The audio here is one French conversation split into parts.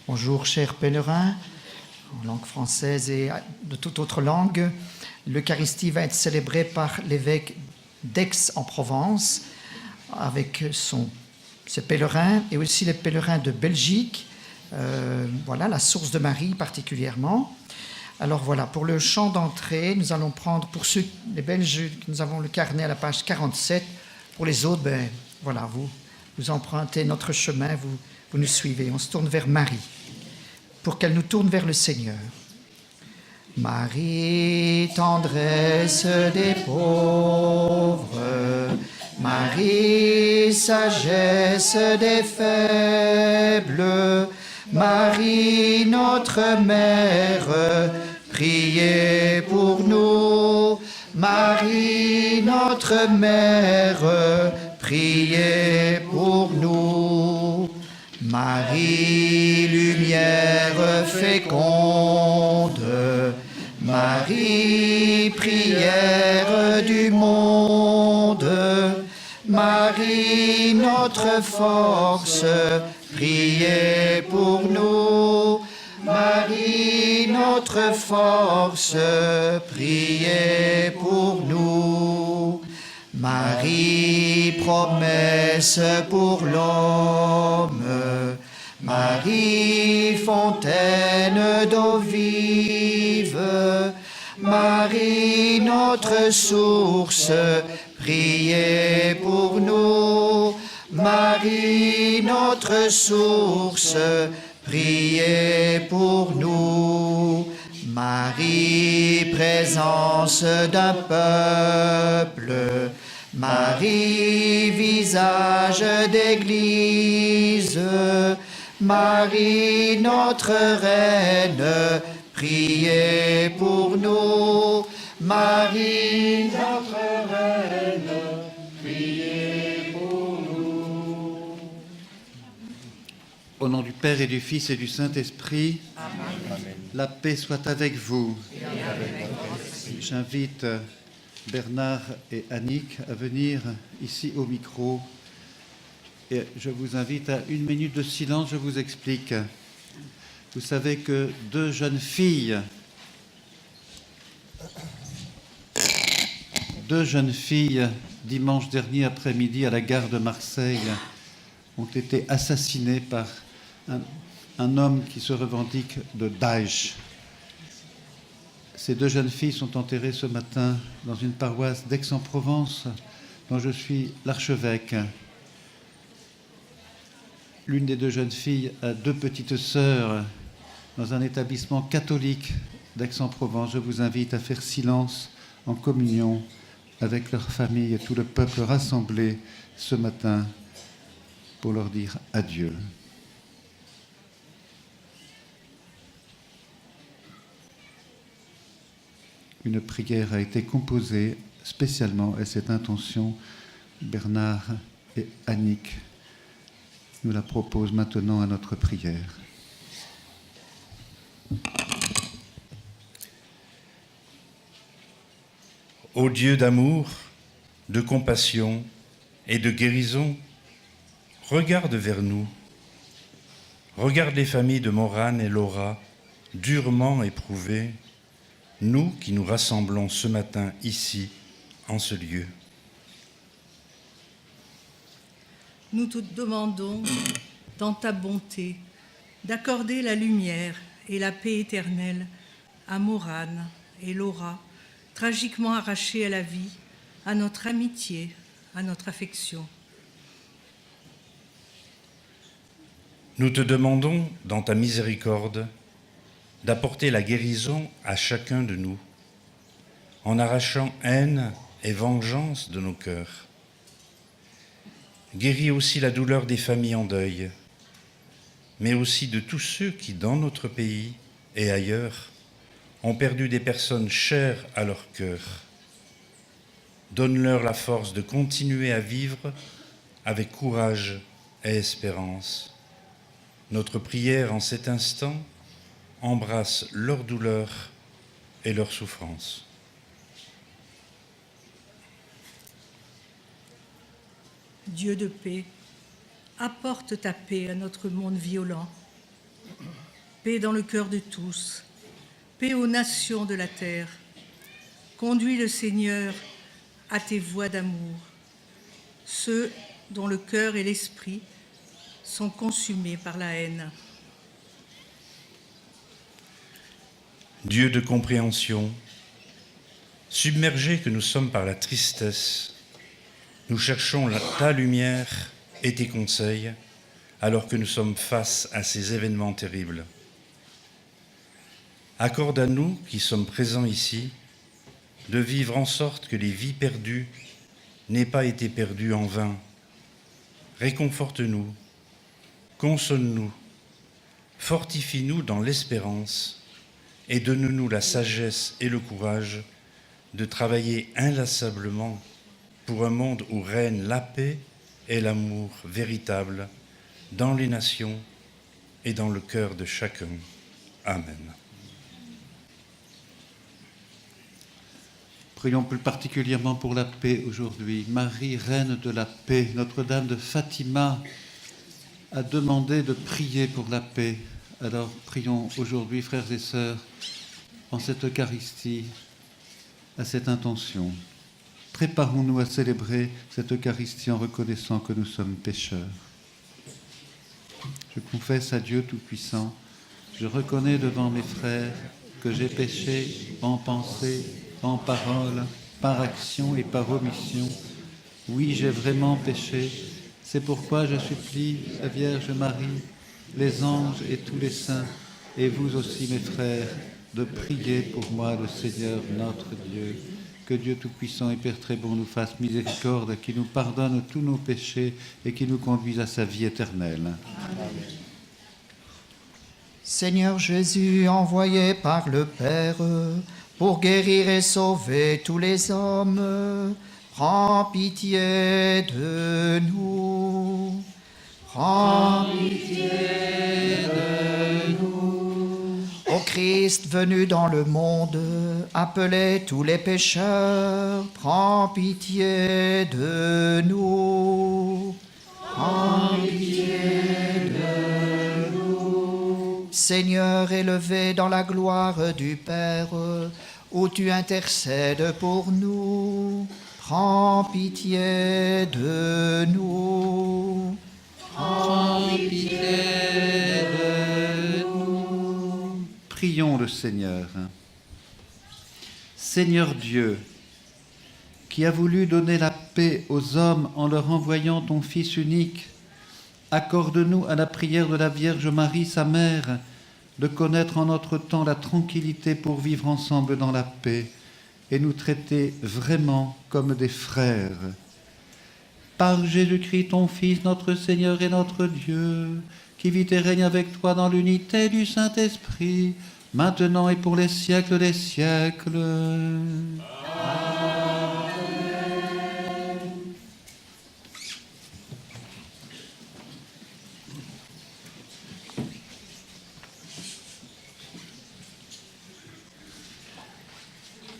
Bonjour, chers pèlerins, en langue française et de toute autre langue. L'Eucharistie va être célébrée par l'évêque d'Aix-en-Provence avec ses pèlerins et aussi les pèlerins de Belgique. Voilà, la source de Marie particulièrement. Alors voilà, pour le chant d'entrée, nous allons prendre, pour ceux, les Belges, nous avons le carnet à la page 47. Pour les autres, voilà, vous empruntez notre chemin, vous nous suivez. On se tourne vers Marie, pour qu'elle nous tourne vers le Seigneur. Marie, tendresse des pauvres, Marie, sagesse des faibles, Marie, notre mère, priez pour nous. Marie, notre mère, priez pour nous. Marie, lumière féconde, Marie, prière du monde, Marie, notre force, priez pour nous. Marie, notre force, priez pour nous. Marie, promesse pour l'homme, Marie, fontaine d'eau vive, Marie, notre source, priez pour nous. Marie, notre source, priez pour nous. Marie, présence d'un peuple, Marie, visage d'Église, Marie, notre reine, priez pour nous. Marie, notre reine, priez pour nous. Au nom du Père et du Fils et du Saint-Esprit, Amen. La paix soit avec vous. J'invite Bernard et Annick à venir ici au micro. Et je vous invite à 1 minute de silence, je vous explique. Vous savez que deux jeunes filles dimanche dernier après-midi à la gare de Marseille ont été assassinées par un homme qui se revendique de Daesh. Ces deux jeunes filles sont enterrées ce matin dans une paroisse d'Aix-en-Provence dont je suis l'archevêque. L'une des deux jeunes filles a 2 petites sœurs dans un établissement catholique d'Aix-en-Provence. Je vous invite à faire silence en communion avec leur famille et tout le peuple rassemblé ce matin pour leur dire adieu. Une prière a été composée spécialement à cette intention. Bernard et Annick nous la proposent maintenant à notre prière. Ô Dieu d'amour, de compassion et de guérison, regarde vers nous. Regarde les familles de Morane et Laura, durement éprouvées, nous qui nous rassemblons ce matin ici, en ce lieu. Nous te demandons, dans ta bonté, d'accorder la lumière et la paix éternelle à Morane et Laura, tragiquement arrachées à la vie, à notre amitié, à notre affection. Nous te demandons, dans ta miséricorde, d'apporter la guérison à chacun de nous, en arrachant haine et vengeance de nos cœurs. Guéris aussi la douleur des familles en deuil, mais aussi de tous ceux qui, dans notre pays et ailleurs, ont perdu des personnes chères à leur cœur. Donne-leur la force de continuer à vivre avec courage et espérance. Notre prière en cet instant embrasse leur douleur et leur souffrance. Dieu de paix, apporte ta paix à notre monde violent, paix dans le cœur de tous, paix aux nations de la terre. Conduis le Seigneur à tes voies d'amour, ceux dont le cœur et l'esprit sont consumés par la haine. Dieu de compréhension, submergés que nous sommes par la tristesse, nous cherchons ta lumière et tes conseils alors que nous sommes face à ces événements terribles. Accorde à nous, qui sommes présents ici, de vivre en sorte que les vies perdues n'aient pas été perdues en vain. Réconforte-nous, console-nous, fortifie-nous dans l'espérance et donne-nous la sagesse et le courage de travailler inlassablement pour un monde où règne la paix et l'amour véritable dans les nations et dans le cœur de chacun. Amen. Prions plus particulièrement pour la paix aujourd'hui. Marie, reine de la paix, Notre-Dame de Fatima a demandé de prier pour la paix. Alors prions aujourd'hui, frères et sœurs, en cette Eucharistie, à cette intention. Préparons-nous à célébrer cette Eucharistie en reconnaissant que nous sommes pécheurs. Je confesse à Dieu Tout-Puissant, je reconnais devant mes frères que j'ai péché en pensée, en parole, par action et par omission. Oui, j'ai vraiment péché. C'est pourquoi je supplie la Vierge Marie, les anges et tous les saints, et vous aussi, mes frères, de prier pour moi, le Seigneur notre Dieu. Que Dieu Tout-Puissant et Père très bon nous fasse miséricorde, qui nous pardonne tous nos péchés et qui nous conduise à sa vie éternelle. Amen. Seigneur Jésus, envoyé par le Père pour guérir et sauver tous les hommes, prends pitié de nous. Prends pitié de nous. Ô Christ venu dans le monde, appelez tous les pécheurs, prends pitié de nous. Prends pitié de nous. Seigneur, élevé dans la gloire du Père, où tu intercèdes pour nous, prends pitié de nous. Prends pitié de nous. Prions le Seigneur. Seigneur Dieu, qui a voulu donner la paix aux hommes en leur envoyant ton Fils unique, accorde-nous à la prière de la Vierge Marie, sa mère, de connaître en notre temps la tranquillité pour vivre ensemble dans la paix et nous traiter vraiment comme des frères. Par Jésus-Christ, ton Fils, notre Seigneur et notre Dieu, qui vit et règne avec toi dans l'unité du Saint-Esprit, maintenant et pour les siècles des siècles. Amen.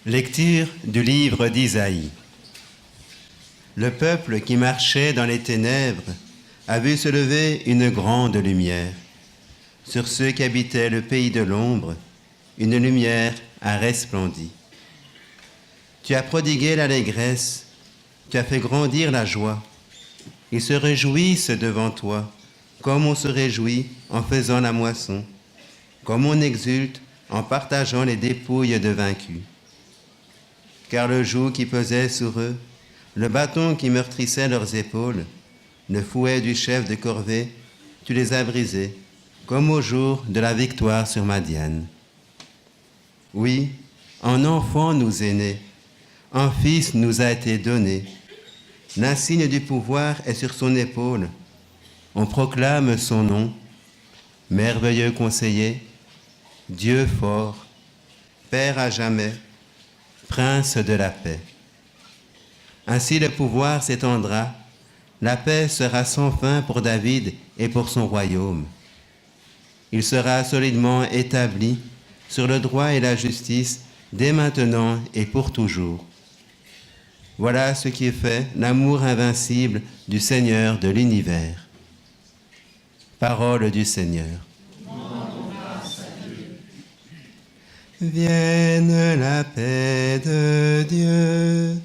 Lecture du livre d'Isaïe. Le peuple qui marchait dans les ténèbres a vu se lever une grande lumière. Sur ceux qui habitaient le pays de l'ombre, une lumière a resplendi. Tu as prodigué l'allégresse, tu as fait grandir la joie. Ils se réjouissent devant toi, comme on se réjouit en faisant la moisson, comme on exulte en partageant les dépouilles de vaincus. Car le joug qui pesait sur eux, le bâton qui meurtrissait leurs épaules, le fouet du chef de corvée, tu les as brisés, comme au jour de la victoire sur Madian. Oui, un enfant nous est né, un fils nous a été donné. L'insigne du pouvoir est sur son épaule. On proclame son nom, merveilleux conseiller, Dieu fort, Père à jamais, Prince de la paix. Ainsi le pouvoir s'étendra, la paix sera sans fin pour David et pour son royaume. Il sera solidement établi sur le droit et la justice dès maintenant et pour toujours. Voilà ce qui fait l'amour invincible du Seigneur de l'univers. Parole du Seigneur. Vienne la paix de Dieu,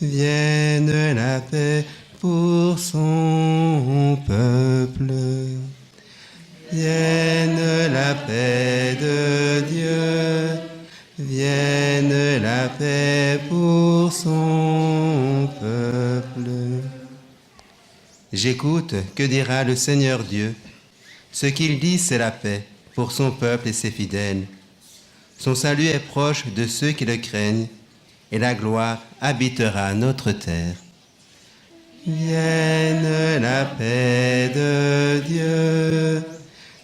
vienne la paix pour son peuple. Vienne la paix de Dieu, vienne la paix pour son peuple. J'écoute, que dira le Seigneur Dieu? Ce qu'il dit, c'est la paix pour son peuple et ses fidèles. Son salut est proche de ceux qui le craignent, et la gloire habitera notre terre. Vienne la paix de Dieu,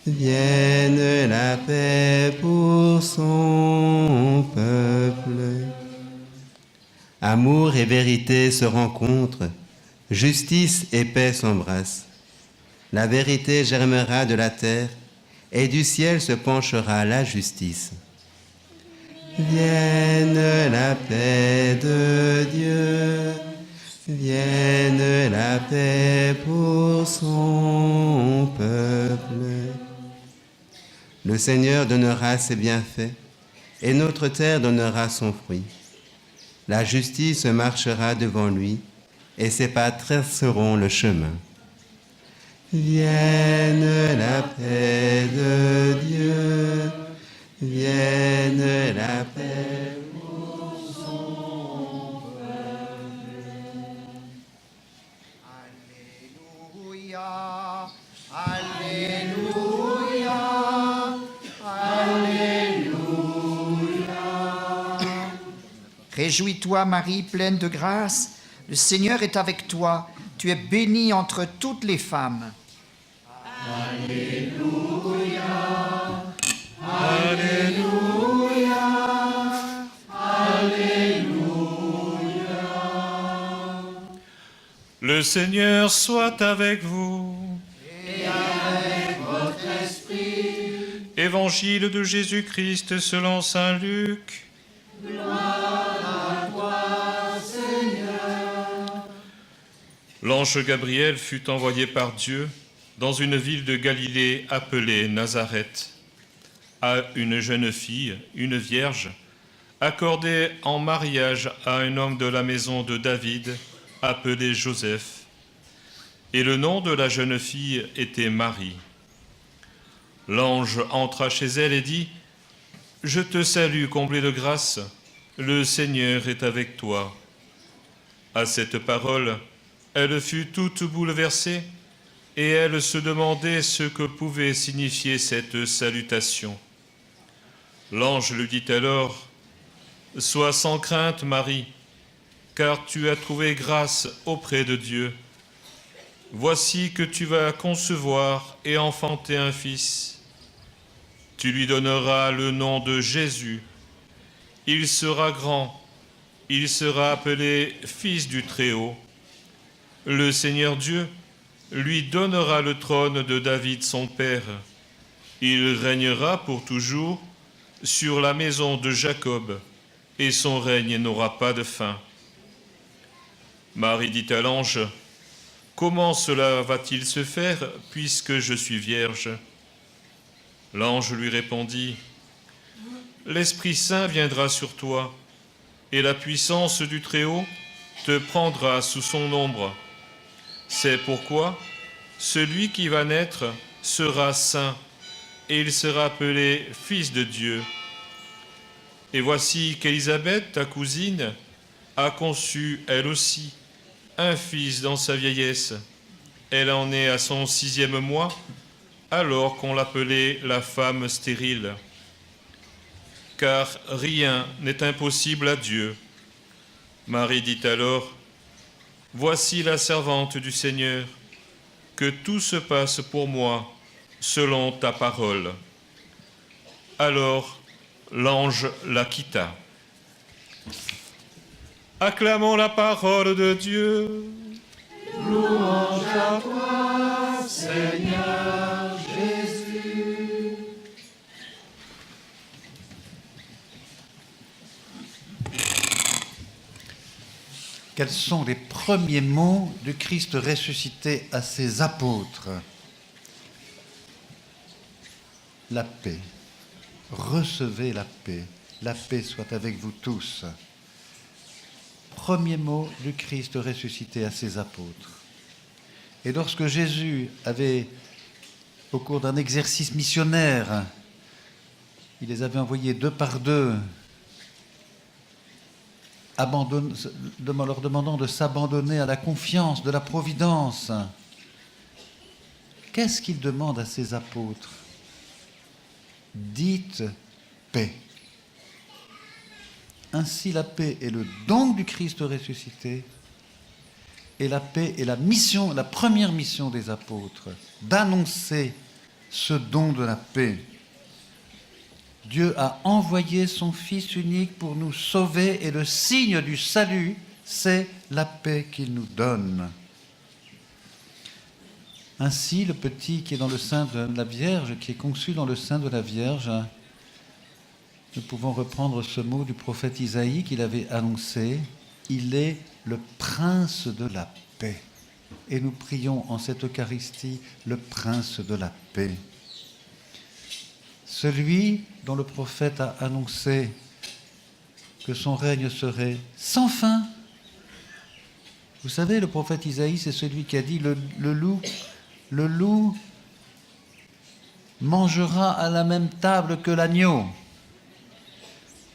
vienne la paix pour son peuple. Amour et vérité se rencontrent, justice et paix s'embrassent. La vérité germera de la terre, et du ciel se penchera la justice. Vienne la paix de Dieu, vienne la paix pour son peuple. Le Seigneur donnera ses bienfaits, et notre terre donnera son fruit. La justice marchera devant lui, et ses pas traceront le chemin. Vienne la paix de Dieu, vienne la paix pour son peuple. Alléluia, Alléluia, Alléluia. Réjouis-toi, Marie, pleine de grâce, le Seigneur est avec toi. Tu es bénie entre toutes les femmes. Alléluia, Alléluia, Alléluia. Le Seigneur soit avec vous. Et avec votre esprit. Évangile de Jésus-Christ selon saint Luc. Gloire à toi, Seigneur. L'ange Gabriel fut envoyé par Dieu dans une ville de Galilée appelée Nazareth, à une jeune fille, une vierge, accordée en mariage à un homme de la maison de David, appelé Joseph. Et le nom de la jeune fille était Marie. L'ange entra chez elle et dit : « Je te salue, comblée de grâce, le Seigneur est avec toi. » À cette parole, elle fut toute bouleversée, et elle se demandait ce que pouvait signifier cette salutation. L'ange lui dit alors : « Sois sans crainte, Marie, car tu as trouvé grâce auprès de Dieu. Voici que tu vas concevoir et enfanter un fils. Tu lui donneras le nom de Jésus. Il sera grand, il sera appelé Fils du Très-Haut. Le Seigneur Dieu lui donnera le trône de David son père. Il régnera pour toujours sur la maison de Jacob, et son règne n'aura pas de fin. » Marie dit à l'ange : « Comment cela va-t-il se faire, puisque je suis vierge ?» L'ange lui répondit : « L'Esprit Saint viendra sur toi, et la puissance du Très-Haut te prendra sous son ombre. C'est pourquoi celui qui va naître sera saint, et il sera appelé Fils de Dieu. Et voici qu'Élisabeth, ta cousine, a conçu, elle aussi, un fils dans sa vieillesse. Elle en est à son 6e mois, alors qu'on l'appelait la femme stérile. Car rien n'est impossible à Dieu. » Marie dit alors : « Voici la servante du Seigneur, que tout se passe pour moi selon ta parole. » Alors l'ange la quitta. Acclamons la parole de Dieu. Louange à toi, Seigneur Jésus. Quels sont les premiers mots du Christ ressuscité à ses apôtres? La paix. Recevez la paix. la paix soit avec vous tous. Premier mot du Christ ressuscité à ses apôtres. Et lorsque Jésus avait, au cours d'un exercice missionnaire, il les avait envoyés 2 par 2, leur demandant de s'abandonner à la confiance de la providence. Qu'est-ce qu'il demande à ses apôtres? Dites paix. Ainsi, la paix est le don du Christ ressuscité, et la paix est la mission, la première mission des apôtres, d'annoncer ce don de la paix. Dieu a envoyé son Fils unique pour nous sauver, et le signe du salut, c'est la paix qu'il nous donne. Ainsi, le petit qui est dans le sein de la Vierge, qui est conçu dans le sein de la Vierge, nous pouvons reprendre ce mot du prophète Isaïe qu'il avait annoncé, il est le prince de la paix. Et nous prions en cette Eucharistie le prince de la paix. Celui dont le prophète a annoncé que son règne serait sans fin. Vous savez, le prophète Isaïe, c'est celui qui a dit le loup mangera à la même table que l'agneau,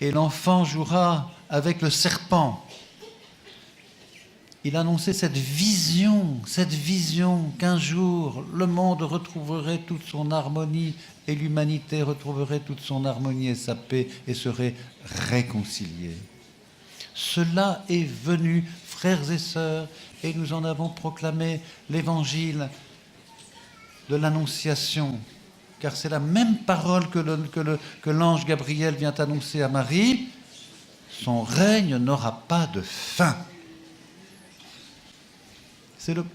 et l'enfant jouera avec le serpent. Il annonçait cette vision qu'un jour le monde retrouverait toute son harmonie et l'humanité retrouverait toute son harmonie et sa paix et serait réconciliée. Cela est venu, frères et sœurs, et nous en avons proclamé l'évangile de l'Annonciation, car c'est la même parole que l'ange Gabriel vient annoncer à Marie. Son règne n'aura pas de fin.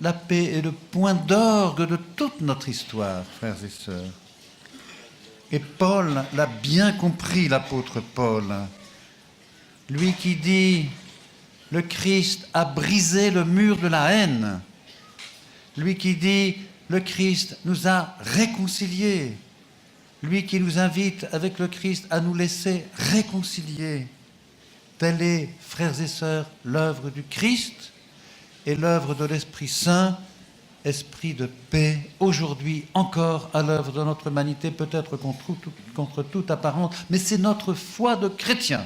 La paix est le point d'orgue de toute notre histoire, frères et sœurs. Et Paul l'a bien compris, l'apôtre Paul. Lui qui dit, le Christ a brisé le mur de la haine. Lui qui dit, le Christ nous a réconciliés. Lui qui nous invite avec le Christ à nous laisser réconcilier. Telle est, frères et sœurs, l'œuvre du Christ et l'œuvre de l'Esprit Saint, esprit de paix, aujourd'hui encore à l'œuvre de notre humanité, peut-être contre toute apparence, mais c'est notre foi de chrétien.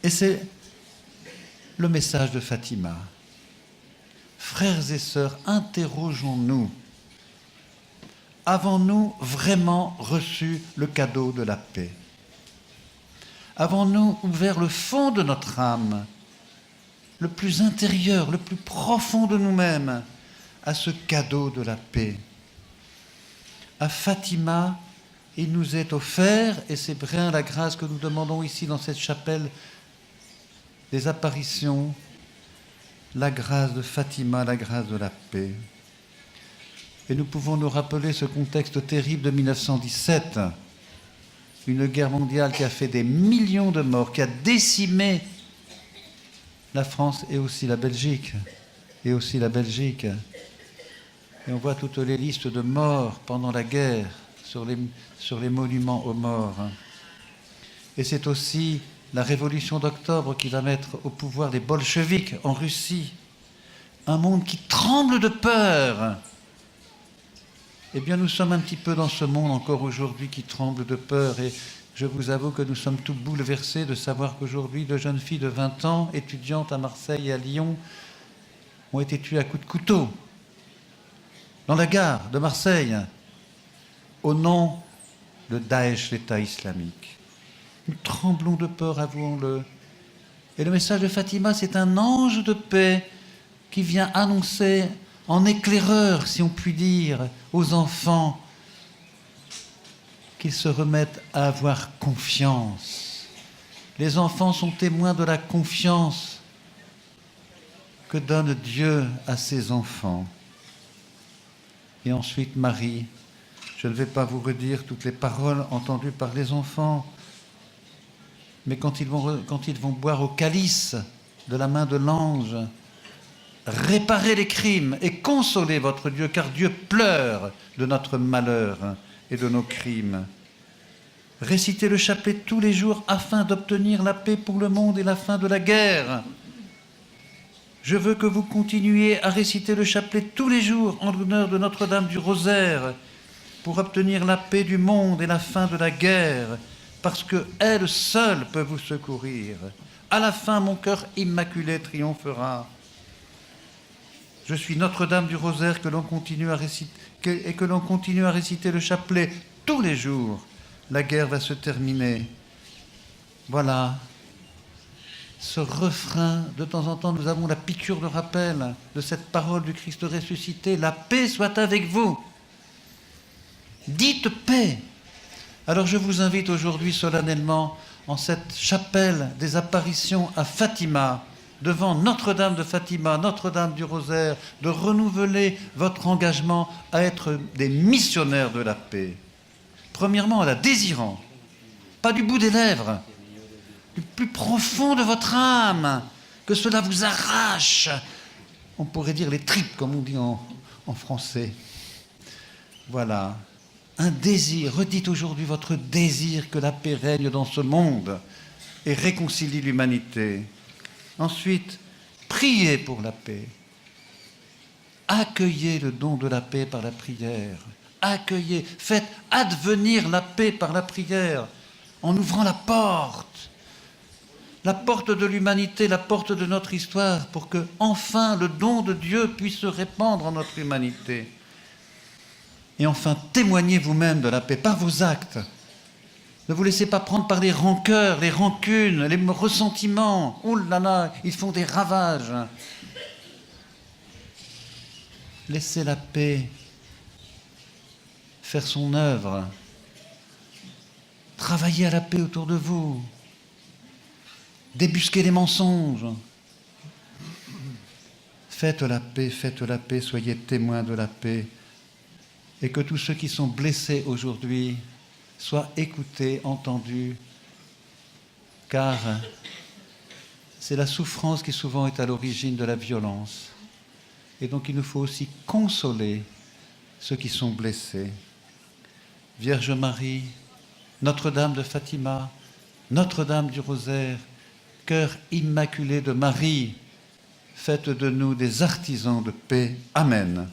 Et c'est le message de Fatima. Frères et sœurs, interrogeons-nous. Avons-nous vraiment reçu le cadeau de la paix? Avons-nous ouvert le fond de notre âme, le plus intérieur, le plus profond de nous-mêmes, à ce cadeau de la paix? À Fatima, il nous est offert, et c'est bien la grâce que nous demandons ici dans cette chapelle des apparitions, la grâce de Fatima, la grâce de la paix. Et nous pouvons nous rappeler ce contexte terrible de 1917, une guerre mondiale qui a fait des millions de morts, qui a décimé la France et aussi la Belgique. Et on voit toutes les listes de morts pendant la guerre sur les monuments aux morts. Et c'est aussi la révolution d'octobre qui va mettre au pouvoir les bolcheviks en Russie. Un monde qui tremble de peur. Eh bien, nous sommes un petit peu dans ce monde encore aujourd'hui qui tremble de peur. Et je vous avoue que nous sommes tout bouleversés de savoir qu'aujourd'hui, de jeunes filles de 20 ans, étudiantes à Marseille et à Lyon, ont été tuées à coups de couteau dans la gare de Marseille, au nom de Daesh, l'État islamique. Nous tremblons de peur, avouons-le. Et le message de Fatima, c'est un ange de paix qui vient annoncer en éclaireur, si on peut dire, aux enfants qu'ils se remettent à avoir confiance. Les enfants sont témoins de la confiance que donne Dieu à ses enfants. Et ensuite, Marie, je ne vais pas vous redire toutes les paroles entendues par les enfants, mais quand ils vont boire au calice de la main de l'ange, réparez les crimes et consolez votre Dieu, car Dieu pleure de notre malheur et de nos crimes. Récitez le chapelet tous les jours afin d'obtenir la paix pour le monde et la fin de la guerre. Je veux que vous continuiez à réciter le chapelet tous les jours en l'honneur de Notre-Dame du Rosaire pour obtenir la paix du monde et la fin de la guerre, parce qu'elle seule peut vous secourir. À la fin, mon cœur immaculé triomphera. Je suis Notre-Dame du Rosaire que l'on continue à réciter, et que l'on continue à réciter le chapelet tous les jours. La guerre va se terminer. Voilà. Ce refrain, de temps en temps, nous avons la piqûre de rappel de cette parole du Christ ressuscité. La paix soit avec vous. Dites paix. Alors je vous invite aujourd'hui solennellement en cette chapelle des apparitions à Fatima, devant Notre-Dame de Fatima, Notre-Dame du Rosaire, de renouveler votre engagement à être des missionnaires de la paix. Premièrement, en la désirant, pas du bout des lèvres, du plus profond de votre âme, que cela vous arrache, on pourrait dire les tripes, comme on dit en français. Voilà, un désir, redites aujourd'hui votre désir que la paix règne dans ce monde et réconcilie l'humanité. Ensuite, priez pour la paix. Accueillez le don de la paix par la prière. Accueillez, faites advenir la paix par la prière, en ouvrant la porte de l'humanité, la porte de notre histoire, pour que, enfin, le don de Dieu puisse se répandre en notre humanité. Et enfin, témoignez vous-même de la paix par vos actes. Ne vous laissez pas prendre par les rancœurs, les rancunes, les ressentiments. Oh là là, ils font des ravages. Laissez la paix faire son œuvre. Travaillez à la paix autour de vous. Débusquez les mensonges. Faites la paix, soyez témoins de la paix. Et que tous ceux qui sont blessés aujourd'hui soient écoutés, entendus, car c'est la souffrance qui souvent est à l'origine de la violence. Et donc il nous faut aussi consoler ceux qui sont blessés. Vierge Marie, Notre-Dame de Fatima, Notre-Dame du Rosaire, cœur immaculé de Marie, faites de nous des artisans de paix. Amen.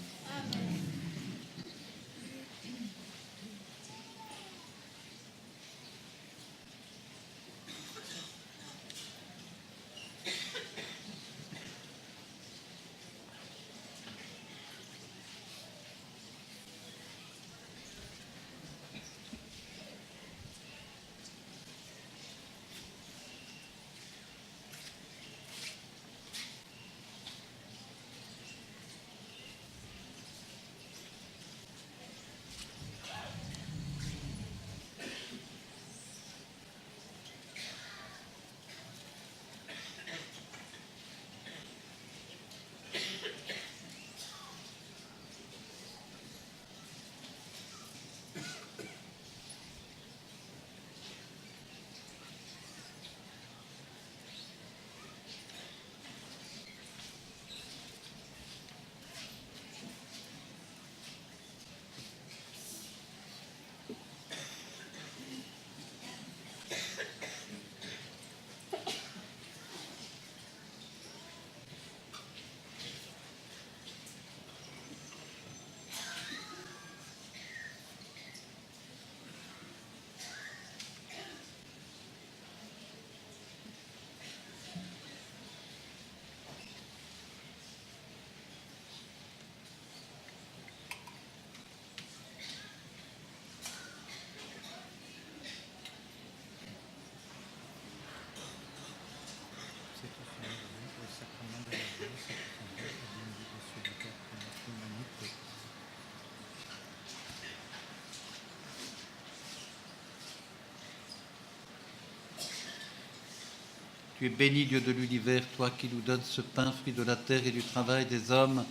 Tu es béni, Dieu de l'univers, toi qui nous donnes ce pain, fruit de la terre et du travail des hommes.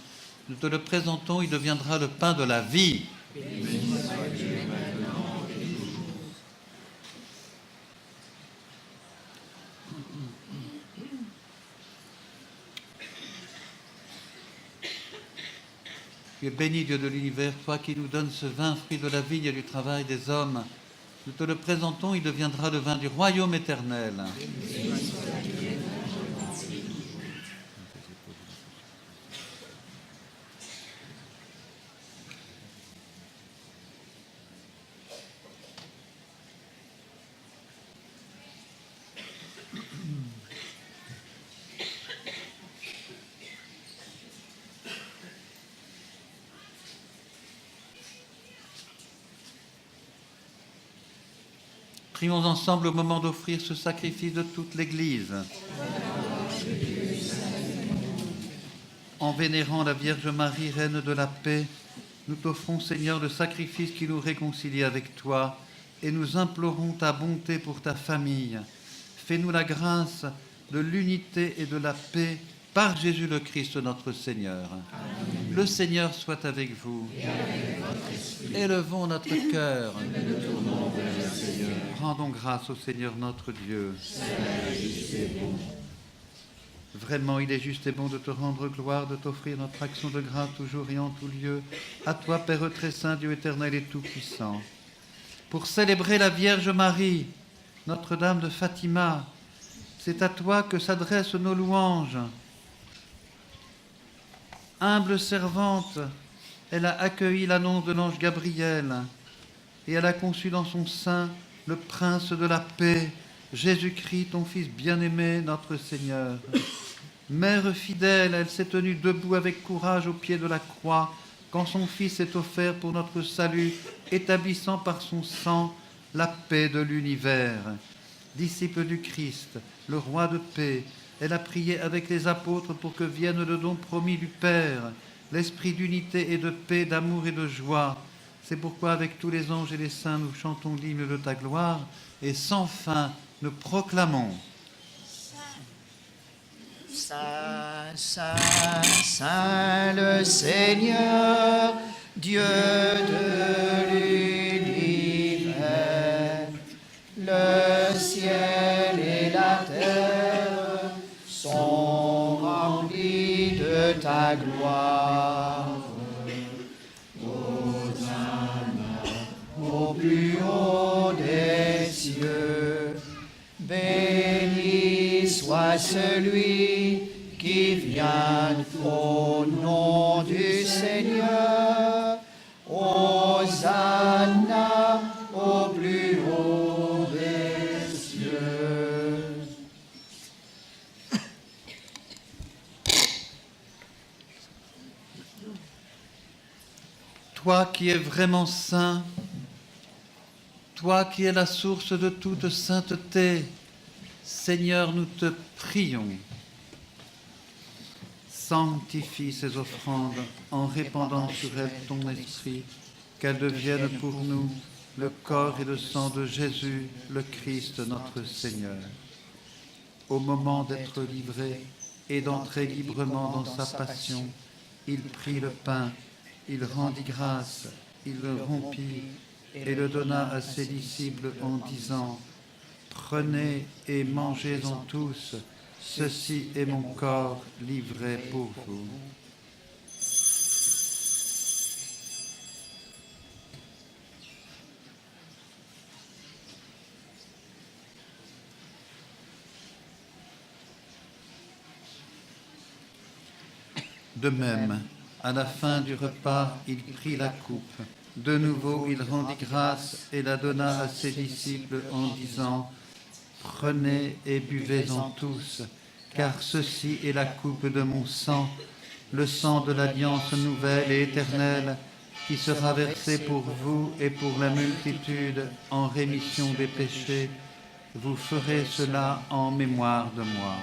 Nous te le présentons, il deviendra le pain de la vie. Béni soit Dieu maintenant et toujours. Tu es béni, Dieu de l'univers, toi qui nous donnes ce vin, fruit de la vigne et du travail des hommes. Nous te le présentons, il deviendra le vin du royaume éternel. Prions ensemble au moment d'offrir ce sacrifice de toute l'Église. En vénérant la Vierge Marie, Reine de la paix, nous t'offrons, Seigneur, le sacrifice qui nous réconcilie avec toi et nous implorons ta bonté pour ta famille. Fais-nous la grâce de l'unité et de la paix par Jésus le Christ notre Seigneur. Amen. Le Seigneur soit avec vous. Et avec votre esprit. Élevons notre cœur. Rendons grâce au Seigneur notre Dieu. Vraiment, il est juste et bon de te rendre gloire, de t'offrir notre action de grâce toujours et en tout lieu. À toi, Père très saint, Dieu éternel et tout-puissant. Pour célébrer la Vierge Marie, Notre-Dame de Fatima, c'est à toi que s'adressent nos louanges. Humble servante, elle a accueilli l'annonce de l'ange Gabriel et elle a conçu dans son sein le Prince de la paix, Jésus-Christ, ton Fils bien-aimé, notre Seigneur. Mère fidèle, elle s'est tenue debout avec courage au pied de la croix quand son Fils est offert pour notre salut, établissant par son sang la paix de l'univers. Disciple du Christ, le roi de paix, elle a prié avec les apôtres pour que vienne le don promis du Père, l'esprit d'unité et de paix, d'amour et de joie. C'est pourquoi avec tous les anges et les saints, nous chantons l'hymne de ta gloire et sans fin, nous proclamons. Saint, Saint, Saint le Seigneur, Dieu de l'univers, le ciel et la terre sont remplis de ta gloire. Hosanna au plus haut des cieux, béni soit celui qui vient au nom du Seigneur. Hosanna au plus haut des cieux. Toi qui es vraiment saint, toi qui es la source de toute sainteté, Seigneur, nous te prions. Sanctifie ces offrandes en répandant sur elles ton esprit, qu'elles deviennent pour nous le corps et le sang de Jésus, le Christ, notre Seigneur. Au moment d'être livré et d'entrer librement dans sa passion, il prit le pain, il rendit grâce, il le rompit et le donna à ses disciples en disant « Prenez et mangez-en tous, ceci est mon corps livré pour vous. » De même, à la fin du repas, il prit la coupe. De nouveau, il rendit grâce et la donna à ses disciples en disant « Prenez et buvez-en tous, car ceci est la coupe de mon sang, le sang de l'alliance nouvelle et éternelle, qui sera versé pour vous et pour la multitude en rémission des péchés. Vous ferez cela en mémoire de moi. »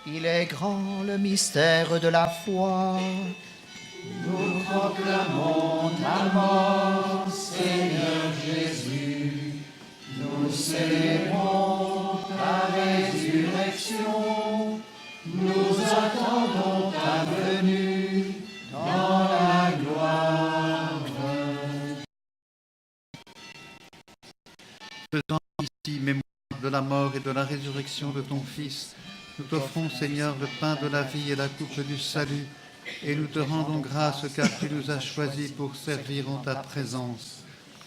Il est grand le mystère de la foi. Nous proclamons ta mort, Seigneur Jésus. Nous célébrons ta résurrection. Nous attendons ta venue dans la gloire. Faisant la mort et de la résurrection de ton Fils, nous t'offrons, Seigneur, le pain de la vie et la coupe du salut, et nous te rendons grâce car tu nous as choisis pour servir en ta présence.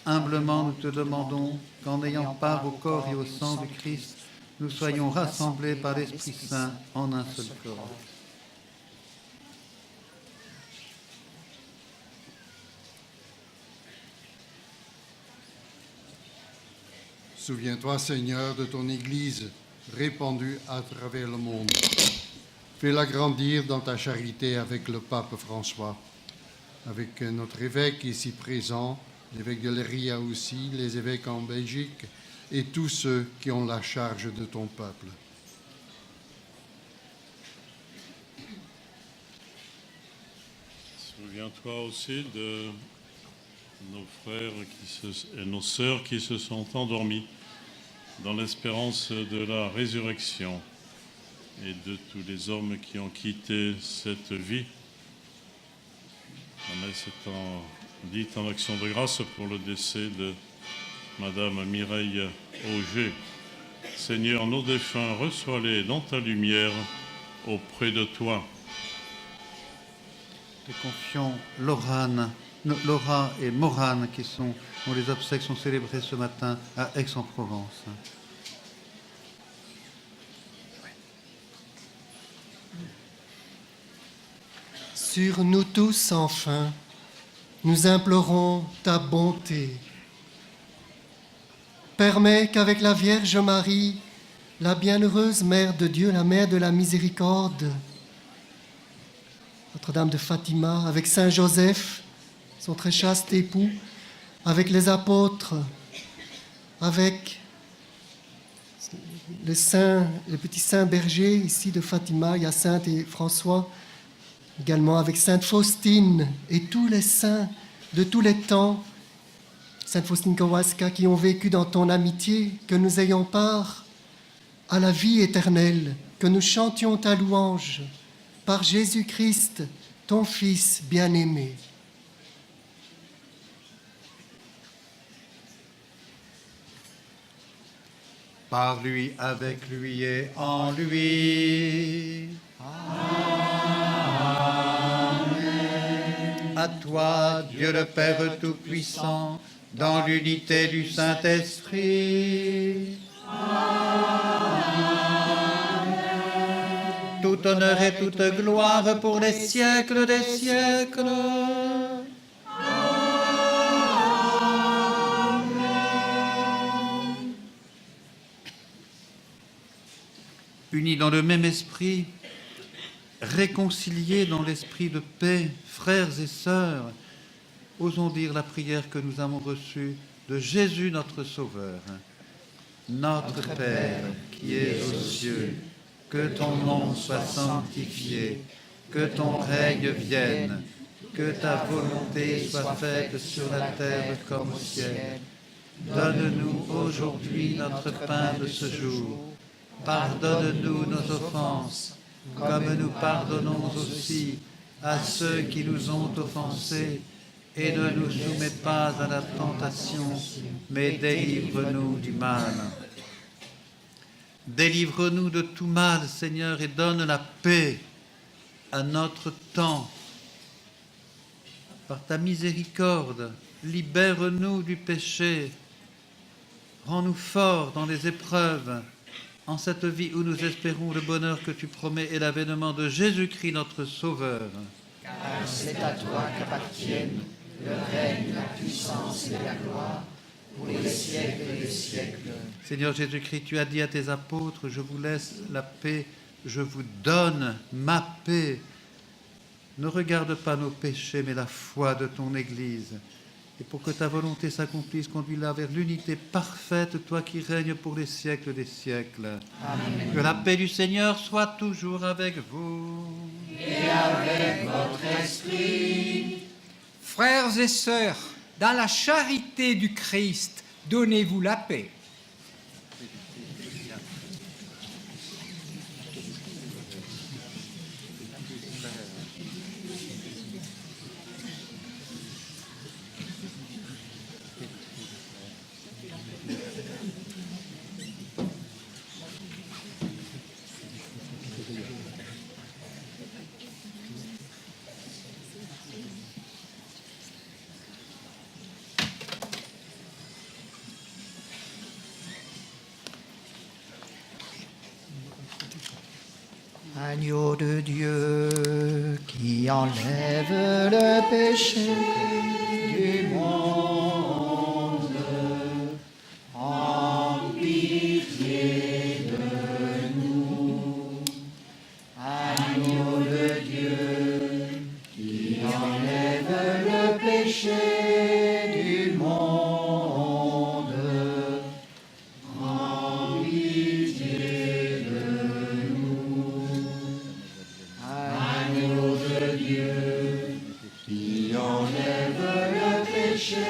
Humblement, nous te demandons qu'en ayant part au corps et au sang du Christ, nous soyons rassemblés par l'Esprit Saint en un seul corps. Souviens-toi, Seigneur, de ton Église répandue à travers le monde. Fais-la grandir dans ta charité avec le pape François, avec notre évêque ici présent, l'évêque de Leiria aussi, les évêques en Belgique et tous ceux qui ont la charge de ton peuple. Souviens-toi aussi de nos frères et nos sœurs qui se sont endormis dans l'espérance de la résurrection et de tous les hommes qui ont quitté cette vie. On est dit en action de grâce pour le décès de Madame Mireille Auger. Seigneur, nos défunts, reçois-les dans ta lumière auprès de toi. Te confions Laura et Morane, dont les obsèques sont célébrées ce matin à Aix-en-Provence. Sur nous tous, enfin, nous implorons ta bonté. Permets qu'avec la Vierge Marie, la bienheureuse Mère de Dieu, la Mère de la Miséricorde, Notre-Dame de Fatima, avec Saint Joseph, son très chaste époux, avec les apôtres, avec les petits saints bergers ici de Fatima, il y a Sainte et François, également avec Sainte Faustine et tous les saints de tous les temps, Sainte Faustine Kowalska, qui ont vécu dans ton amitié, que nous ayons part à la vie éternelle, que nous chantions ta louange par Jésus-Christ, ton Fils bien-aimé. Par lui, avec lui et en lui. Amen. À toi, Dieu le Père Tout-Puissant, dans l'unité du Saint-Esprit. Amen. Tout honneur et toute gloire pour les siècles des siècles. Unis dans le même esprit, réconciliés dans l'esprit de paix, frères et sœurs, osons dire la prière que nous avons reçue de Jésus notre Sauveur. Notre Père, qui es aux cieux, que ton nom soit sanctifié, que ton règne vienne, que ta volonté soit faite sur la terre comme au ciel. Donne-nous aujourd'hui notre pain de ce jour. Pardonne-nous nos offenses, comme nous pardonnons aussi à ceux qui nous ont offensés, et ne nous soumets pas à la tentation, mais délivre-nous du mal. Délivre-nous de tout mal, Seigneur, et donne la paix à notre temps. Par ta miséricorde, libère-nous du péché, rends-nous forts dans les épreuves, en cette vie où nous espérons le bonheur que tu promets et l'avènement de Jésus-Christ notre Sauveur. Car c'est à toi qu'appartiennent le règne, la puissance et la gloire pour les siècles des siècles. Seigneur Jésus-Christ, tu as dit à tes apôtres, je vous laisse la paix, je vous donne ma paix. Ne regarde pas nos péchés, mais la foi de ton Église. Et pour que ta volonté s'accomplisse, conduis-la vers l'unité parfaite, toi qui règnes pour les siècles des siècles. Amen. Que la paix du Seigneur soit toujours avec vous. Et avec votre esprit. Frères et sœurs, dans la charité du Christ, donnez-vous la paix. Agneau de Dieu qui enlève le péché du monde, en pitié de nous. Agneau de Dieu qui enlève le péché du monde, en pitié de nous. Agneau de Dieu qui enlève le péché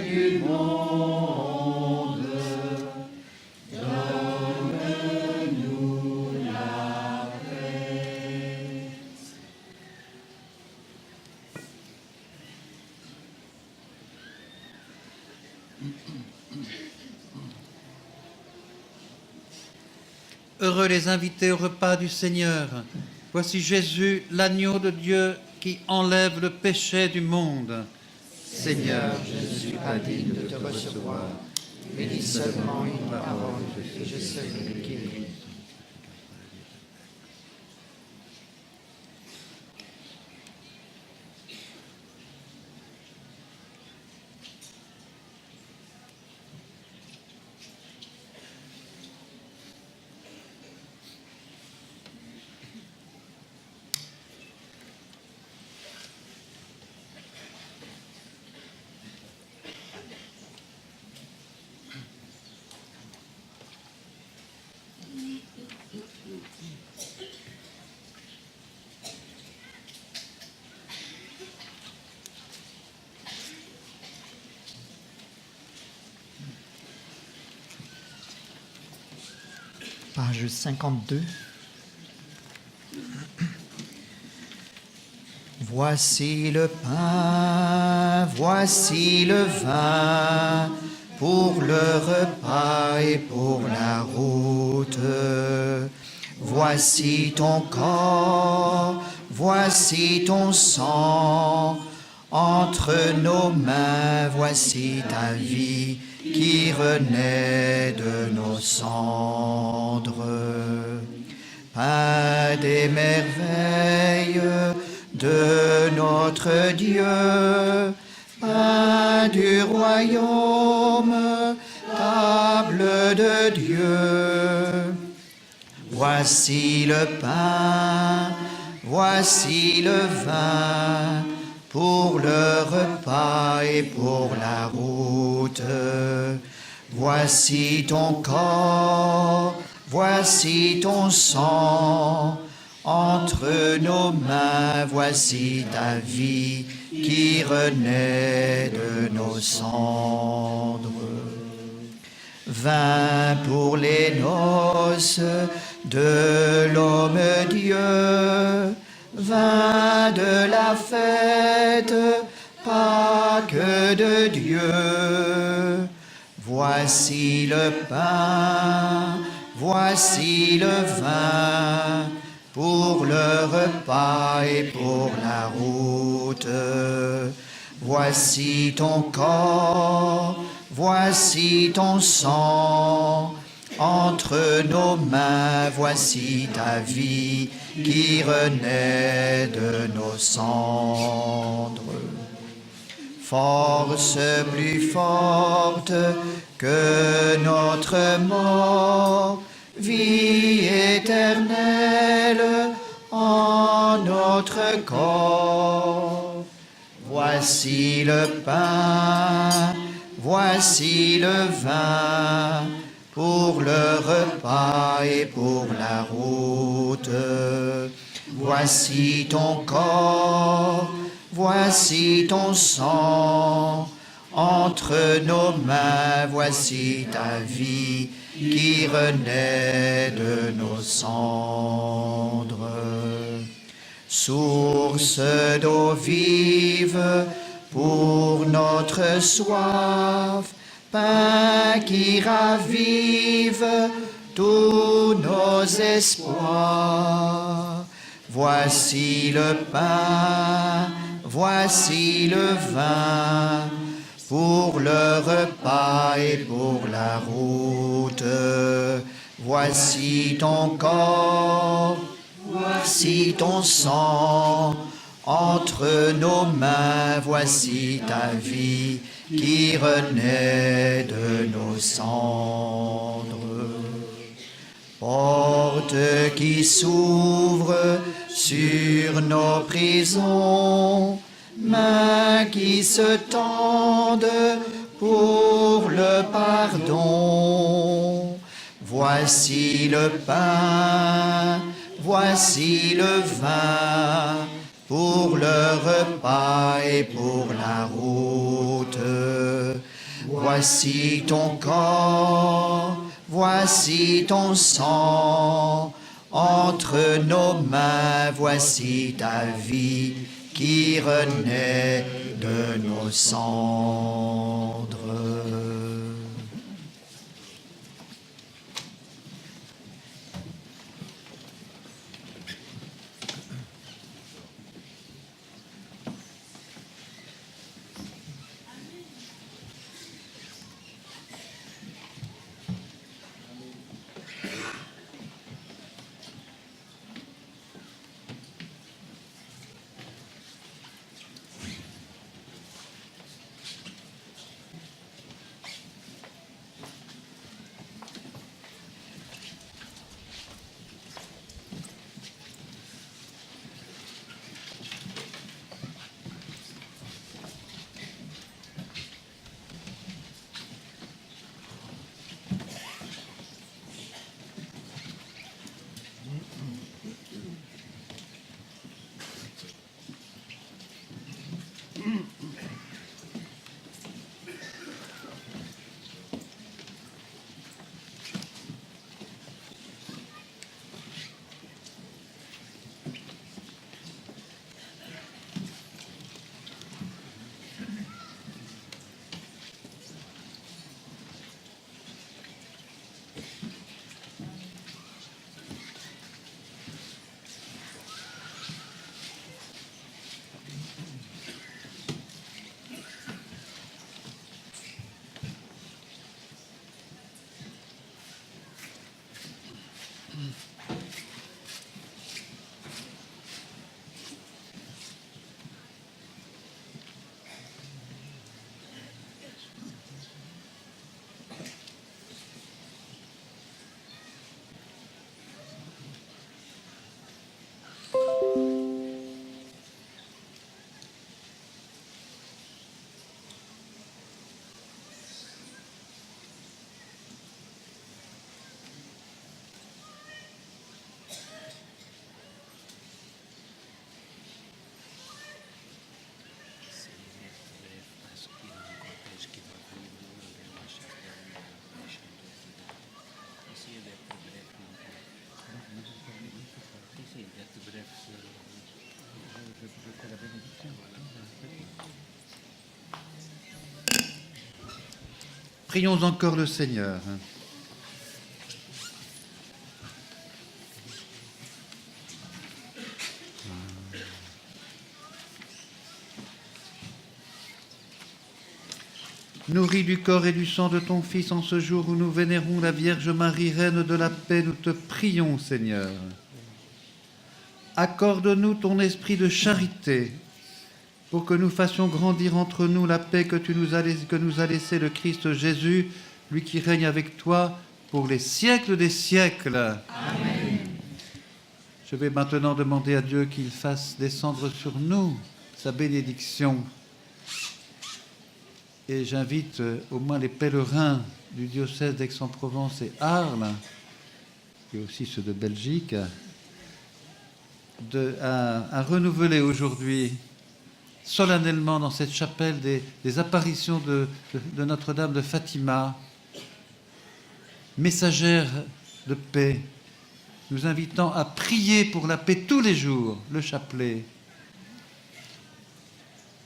du monde, donne-nous la paix. Heureux les invités au repas du Seigneur. Voici Jésus, l'agneau de Dieu qui enlève le péché du monde. Seigneur, je ne suis pas digne de te recevoir, mais dis seulement une parole et je serai guéri. Page 52. Voici le pain, voici le vin, pour le repas et pour la route. Voici ton corps, voici ton sang, entre nos mains, voici ta vie qui renaît de nos cendres. Pain des merveilles de notre Dieu, pain du royaume, table de Dieu. Voici le pain, voici le vin, pour le repas et pour la route. Voici ton corps, voici ton sang, entre nos mains, voici ta vie qui renaît de nos cendres. Vin pour les noces de l'homme Dieu, vin de la fête, Pâques de Dieu. Voici le pain, voici le vin, pour le repas et pour la route. Voici ton corps, voici ton sang, entre nos mains, voici ta vie qui renaît de nos cendres. Force plus forte que notre mort, vie éternelle en notre corps. Voici le pain, voici le vin, pour le repas et pour la route. Voici ton corps, voici ton sang, entre nos mains, voici ta vie qui renaît de nos cendres. Source d'eau vive pour notre soif, pain qui ravive tous nos espoirs. Voici le pain, voici le vin, pour le repas et pour la route. Voici ton corps, Voici ton sang entre nos mains, voici ta vie qui renaît de nos cendres. Porte qui s'ouvre sur nos prisons, mains qui se tendent pour le pardon. Voici le pain, voici le vin, pour le repas et pour la route. Voici ton corps, voici ton sang, entre nos mains, voici ta vie qui renaît de nos cendres. Prions encore le Seigneur. Nourris du corps et du sang de ton Fils en ce jour où nous vénérons la Vierge Marie, Reine de la paix, nous te prions, Seigneur. Accorde-nous ton esprit de charité pour que nous fassions grandir entre nous la paix que nous a laissé le Christ Jésus, lui qui règne avec toi pour les siècles des siècles. Amen. Je vais maintenant demander à Dieu qu'il fasse descendre sur nous sa bénédiction. Et j'invite au moins les pèlerins du diocèse d'Aix-en-Provence et Arles, et aussi ceux de Belgique, à renouveler aujourd'hui solennellement dans cette chapelle des apparitions de Notre-Dame de Fatima, messagère de paix, nous invitant à prier pour la paix tous les jours, le chapelet,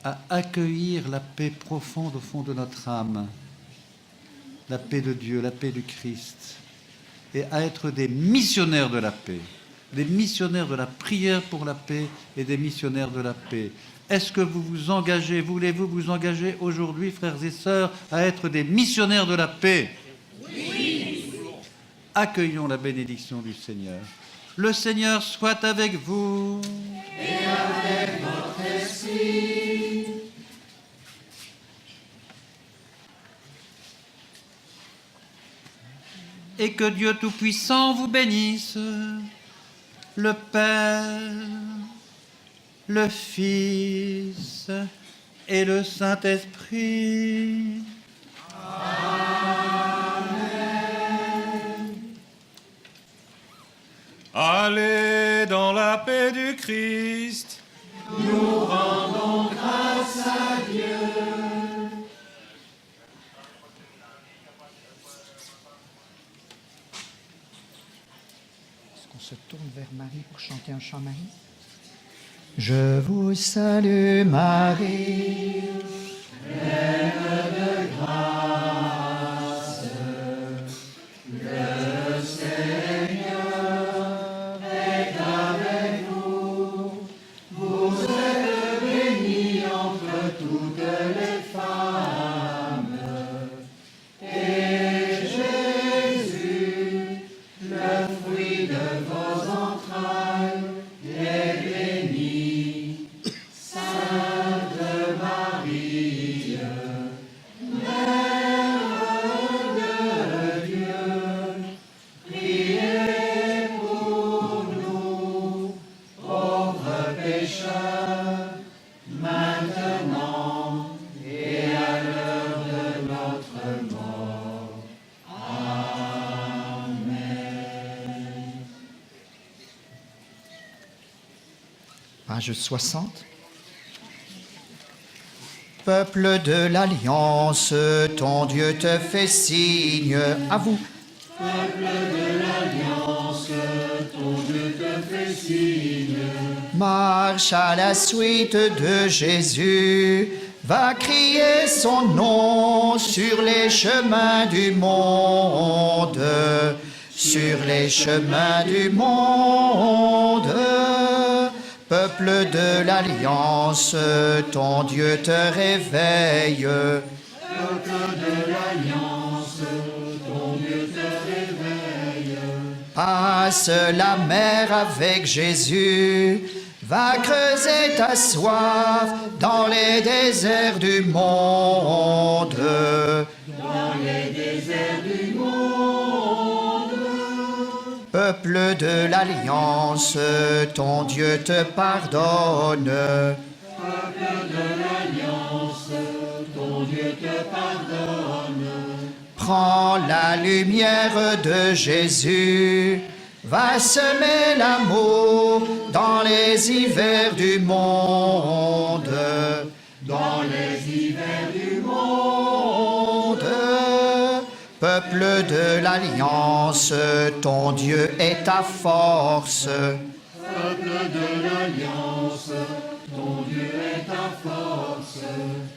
à accueillir la paix profonde au fond de notre âme, la paix de Dieu, la paix du Christ, et à être des missionnaires de la paix, des missionnaires de la prière pour la paix et des missionnaires de la paix. Est-ce que vous vous engagez, voulez-vous vous engager aujourd'hui, frères et sœurs, à être des missionnaires de la paix? Oui. Accueillons la bénédiction du Seigneur. Le Seigneur soit avec vous. Et avec votre esprit. Et que Dieu Tout-Puissant vous bénisse, le Père, le Fils et le Saint-Esprit. Allez dans la paix du Christ. Nous rendons grâce à Dieu. Est-ce qu'on se tourne vers Marie pour chanter un chant Marie? Je vous salue Marie, pleine de grâce, le Seigneur est avec vous. Vous êtes bénie entre toutes les femmes, et Jésus, le fruit de vos entrailles, est béni. Sainte Marie, Mère de Dieu, priez pour nous, pauvres pécheurs, maintenant et à l'heure de notre mort. Amen. Page 60. Peuple de l'Alliance, ton Dieu te fait signe. À vous. Peuple de l'Alliance, ton Dieu te fait signe. Marche à la suite de Jésus, va crier son nom sur les chemins du monde, sur les chemins du monde. Peuple de l'Alliance, ton Dieu te réveille. Peuple de l'Alliance, ton Dieu te réveille. Passe la mer avec Jésus, va creuser ta soif dans les déserts du monde. Dans les déserts du monde. Peuple de l'Alliance, ton Dieu te pardonne. Peuple de l'Alliance, ton Dieu te pardonne. Prends la lumière de Jésus, va semer l'amour dans les hivers du monde. Dans les hivers du monde. Peuple de l'Alliance, ton Dieu est ta force. Peuple de l'Alliance, ton Dieu est ta force.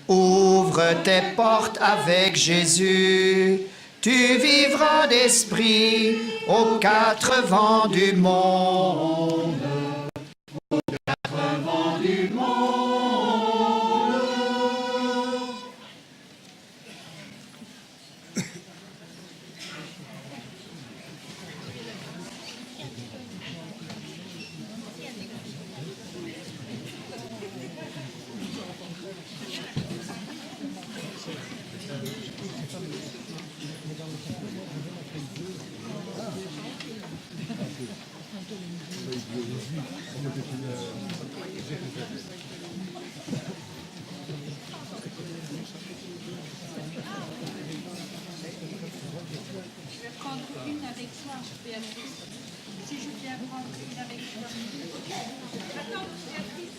Ouvre tes portes avec Jésus, tu vivras d'esprit aux quatre vents du monde. Aux quatre vents du monde. Je vais prendre une avec toi, Béatrice. Si je viens prendre une avec toi. Attends, Béatrice.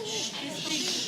Chut,